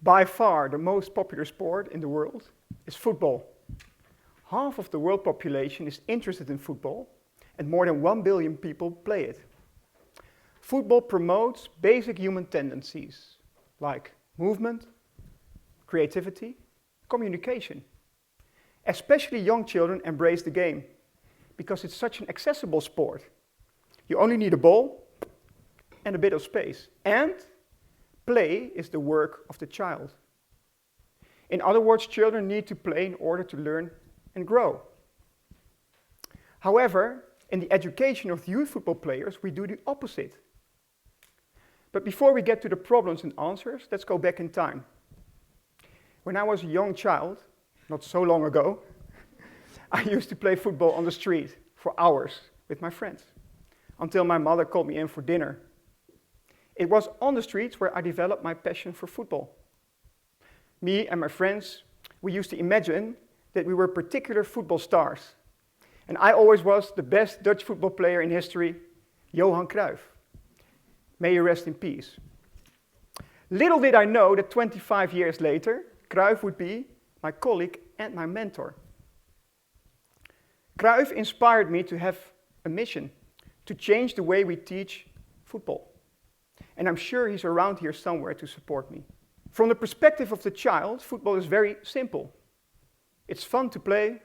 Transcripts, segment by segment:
By far the most popular sport in the world is football. Half of the world population is interested in football, and more than 1 billion people play it. Football promotes basic human tendencies like movement, creativity, communication. Especially young children embrace the game because it's such an accessible sport. You only need a ball and a bit of space. And play is the work of the child. In other words, children need to play in order to learn and grow. However, in the education of youth football players, we do the opposite. But before we get to the problems and answers, let's go back in time. When I was a young child, not so long ago, I used to play football on the street for hours with my friends, until my mother called me in for dinner. It was on the streets where I developed my passion for football. Me and my friends, we used to imagine that we were particular football stars. And I always was the best Dutch football player in history, Johan Cruyff. May he rest in peace. Little did I know that 25 years later, Cruyff would be my colleague and my mentor. Cruyff inspired me to have a mission, to change the way we teach football. And I'm sure he's around here somewhere to support me. From the perspective of the child, football is very simple. It's fun to play.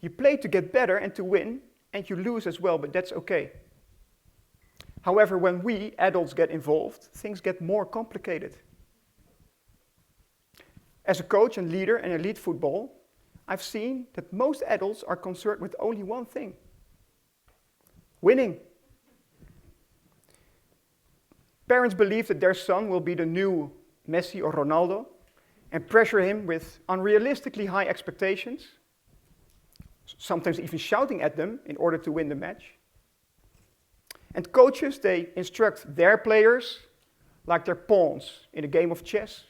You play to get better and to win, and you lose as well, but that's okay. However, when we adults get involved, things get more complicated. As a coach and leader in elite football, I've seen that most adults are concerned with only one thing: winning. Parents believe that their son will be the new Messi or Ronaldo and pressure him with unrealistically high expectations, sometimes even shouting at them in order to win the match. And coaches, they instruct their players like they're pawns in a game of chess.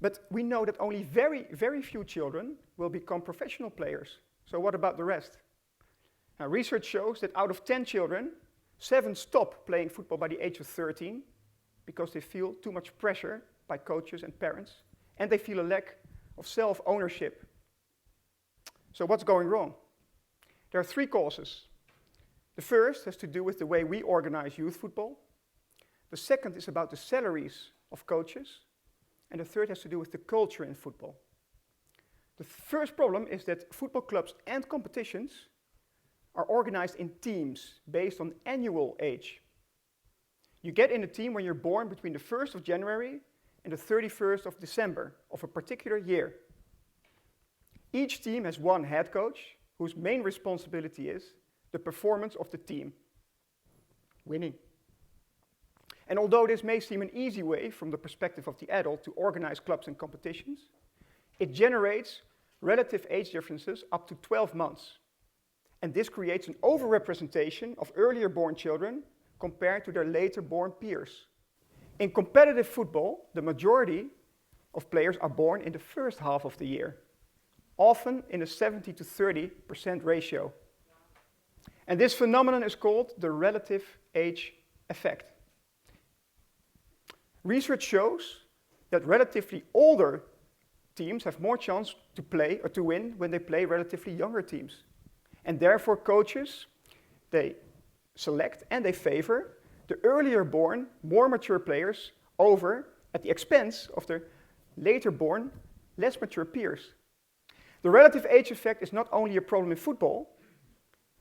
But we know that only very, very few children will become professional players. So what about the rest? Now, research shows that out of 10 children, 7 stop playing football by the age of 13 because they feel too much pressure by coaches and parents, and they feel a lack of self-ownership. So what's going wrong? There are 3 causes. The first has to do with the way we organize youth football. The second is about the salaries of coaches. And the third has to do with the culture in football. The first problem is that football clubs and competitions are organized in teams based on annual age. You get in a team when you're born between the 1st of January and the 31st of December of a particular year. Each team has one head coach whose main responsibility is the performance of the team, winning. And although this may seem an easy way from the perspective of the adult to organize clubs and competitions, it generates relative age differences up to 12 months. And this creates an overrepresentation of earlier born children compared to their later born peers. In competitive football, the majority of players are born in the first half of the year, often in a 70 to 30% ratio. And this phenomenon is called the relative age effect. Research shows that relatively older teams have more chance to play or to win when they play relatively younger teams. And therefore coaches, they select and they favor the earlier born, more mature players over at the expense of their later born, less mature peers. The relative age effect is not only a problem in football,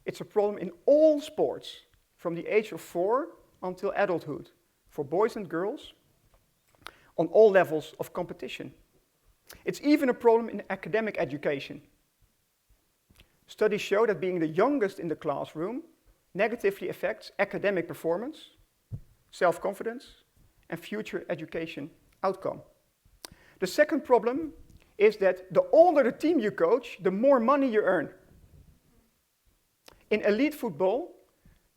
it's a problem in all sports, from the age of 4 until adulthood, for boys and girls, on all levels of competition. It's even a problem in academic education. Studies show that being the youngest in the classroom negatively affects academic performance, self-confidence, and future education outcome. The second problem is that the older the team you coach, the more money you earn. In elite football,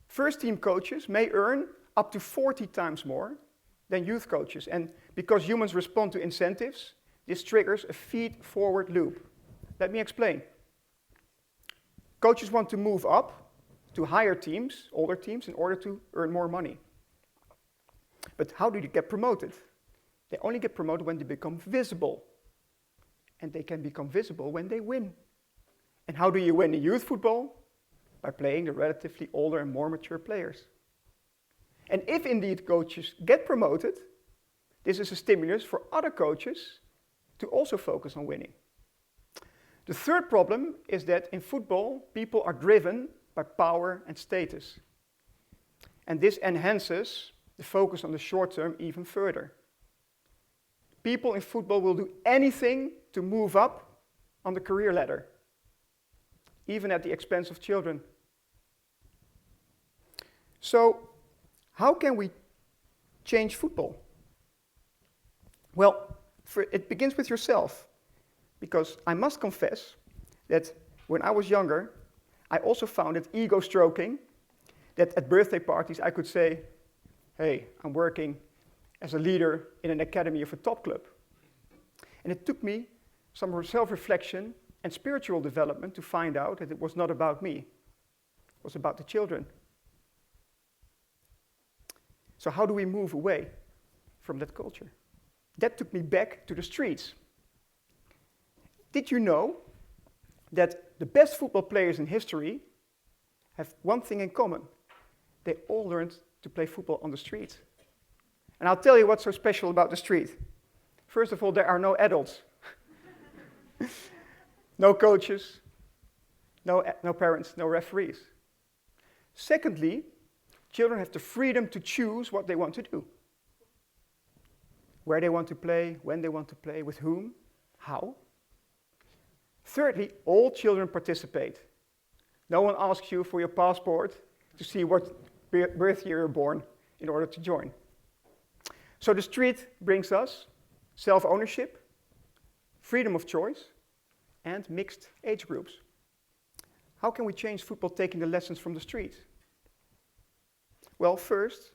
first-team coaches may earn up to 40 times more than youth coaches. And because humans respond to incentives, this triggers a feed-forward loop. Let me explain. Coaches want to move up to higher teams, older teams, in order to earn more money. But how do you get promoted? They only get promoted when they become visible. And they can become visible when they win. And how do you win in youth football? By playing the relatively older and more mature players. And if indeed coaches get promoted, this is a stimulus for other coaches to also focus on winning. The third problem is that in football, people are driven by power and status. And this enhances the focus on the short term even further. People in football will do anything to move up on the career ladder, even at the expense of children. So, how can we change football? Well, it begins with yourself, because I must confess that when I was younger, I also found it ego-stroking that at birthday parties I could say, hey, I'm working as a leader in an academy of a top club. And it took me some self-reflection and spiritual development to find out that it was not about me. It was about the children. So how do we move away from that culture? That took me back to the streets. Did you know that the best football players in history have one thing in common? They all learned to play football on the street. And I'll tell you what's so special about the street. First of all, there are no adults. No coaches, no parents, no referees. Secondly, children have the freedom to choose what they want to do. Where they want to play, when they want to play, with whom, how. Thirdly, all children participate. No one asks you for your passport to see what birth year you're born in order to join. So the street brings us self-ownership, freedom of choice, and mixed age groups. How can we change football taking the lessons from the street? Well, first,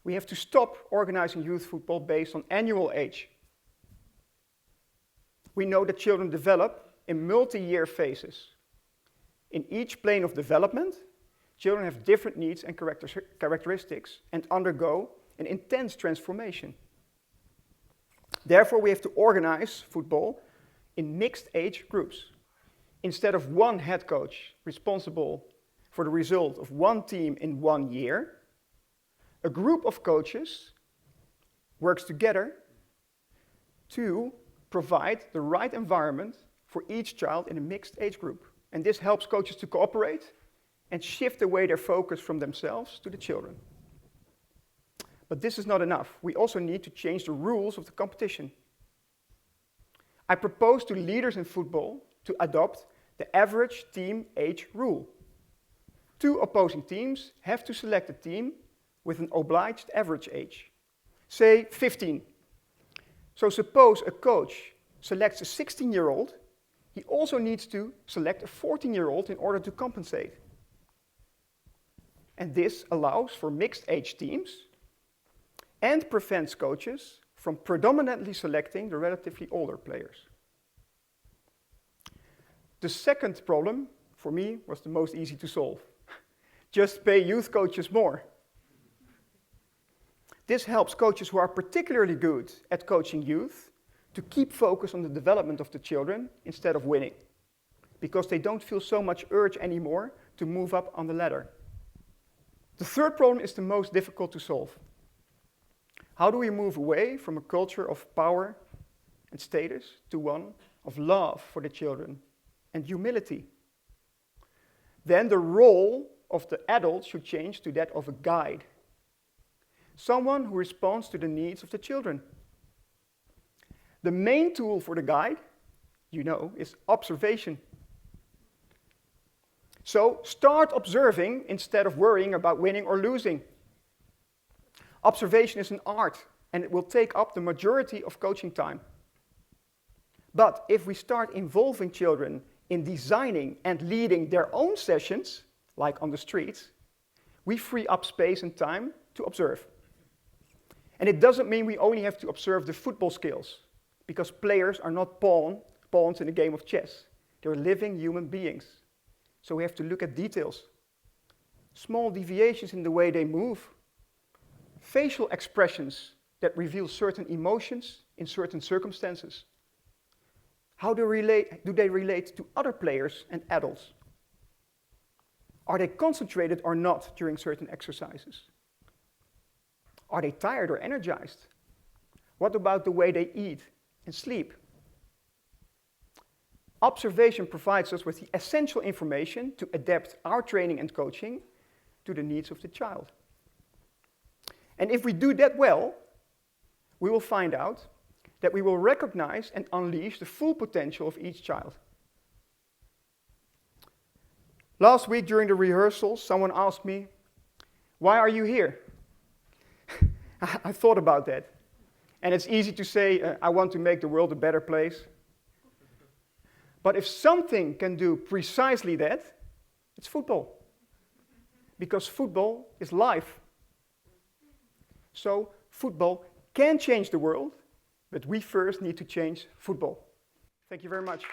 we have to stop organizing youth football based on annual age. We know that children develop in multi-year phases. In each plane of development, children have different needs and characteristics and undergo an intense transformation. Therefore, we have to organize football in mixed age groups. Instead of one head coach responsible for the result of one team in 1 year, a group of coaches works together to provide the right environment for each child in a mixed age group. And this helps coaches to cooperate and shift away their focus from themselves to the children. But this is not enough. We also need to change the rules of the competition. I propose to leaders in football to adopt the average team age rule. 2 opposing teams have to select a team with an obliged average age, say 15. So suppose a coach selects a 16-year-old, he also needs to select a 14-year-old in order to compensate. And this allows for mixed age teams and prevents coaches from predominantly selecting the relatively older players. The second problem, for me, was the most easy to solve. Just pay youth coaches more. This helps coaches who are particularly good at coaching youth to keep focus on the development of the children instead of winning, because they don't feel so much urge anymore to move up on the ladder. The third problem is the most difficult to solve. How do we move away from a culture of power and status to one of love for the children and humility? Then the role of the adult should change to that of a guide. Someone who responds to the needs of the children. The main tool for the guide, is observation. So start observing instead of worrying about winning or losing. Observation is an art, and it will take up the majority of coaching time. But if we start involving children in designing and leading their own sessions, like on the streets, we free up space and time to observe. And it doesn't mean we only have to observe the football skills, because players are not pawns in a game of chess. They're living human beings. So we have to look at details. Small deviations in the way they move, facial expressions that reveal certain emotions in certain circumstances? How do they relate to other players and adults? Are they concentrated or not during certain exercises? Are they tired or energized? What about the way they eat and sleep? Observation provides us with the essential information to adapt our training and coaching to the needs of the child. And if we do that well, we will find out that we will recognize and unleash the full potential of each child. Last week during the rehearsals, someone asked me, "Why are you here?" I thought about that. And it's easy to say, I want to make the world a better place. But if something can do precisely that, it's football. Because football is life. So football can change the world, but we first need to change football. Thank you very much.